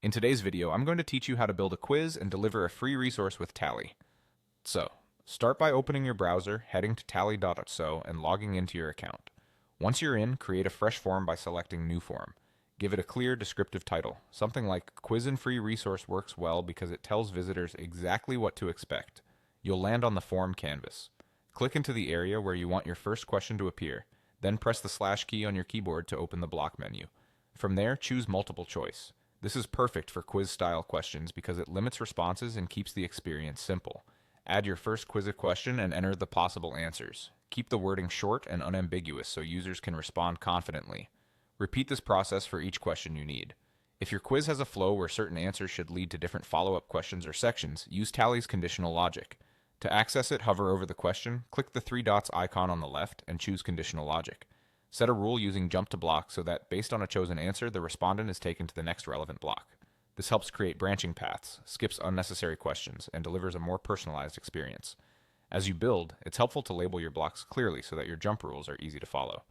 In today's video, I'm going to teach you how to build a quiz and deliver a free resource with Tally. So, start by opening your browser, heading to tally.so, and logging into your account. Once you're in, create a fresh form by selecting New Form. Give it a clear, descriptive title. Something like Quiz and Free Resource works well because it tells visitors exactly what to expect. You'll land on the form canvas. Click into the area where you want your first question to appear. Then press the slash key on your keyboard to open the block menu. From there, choose multiple choice. This is perfect for quiz-style questions because it limits responses and keeps the experience simple. Add your first quiz question and enter the possible answers. Keep the wording short and unambiguous so users can respond confidently. Repeat this process for each question you need. If your quiz has a flow where certain answers should lead to different follow-up questions or sections, use Tally's conditional logic. To access it, hover over the question, click the three dots icon on the left, and choose conditional logic. Set a rule using jump to block so that, based on a chosen answer, the respondent is taken to the next relevant block. This helps create branching paths, skips unnecessary questions, and delivers a more personalized experience. As you build, it's helpful to label your blocks clearly so that your jump rules are easy to follow.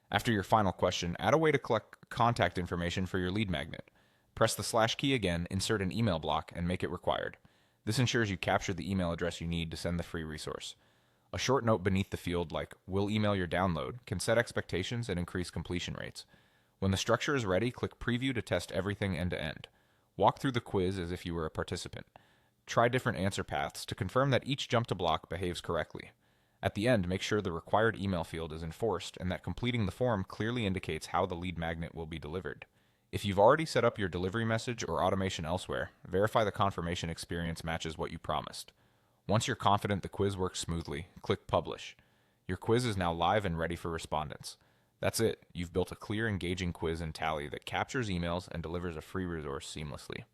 After your final question, add a way to collect contact information for your lead magnet. Press the slash key again, insert an email block, and make it required. This ensures you capture the email address you need to send the free resource. A short note beneath the field like, "We'll email your download," can set expectations and increase completion rates. When the structure is ready, click Preview to test everything end to end. Walk through the quiz as if you were a participant. Try different answer paths to confirm that each jump to block behaves correctly. At the end, make sure the required email field is enforced and that completing the form clearly indicates how the lead magnet will be delivered. If you've already set up your delivery message or automation elsewhere, verify the confirmation experience matches what you promised. Once you're confident the quiz works smoothly, click Publish. Your quiz is now live and ready for respondents. That's it. You've built a clear, engaging quiz in Tally that captures emails and delivers a free resource seamlessly.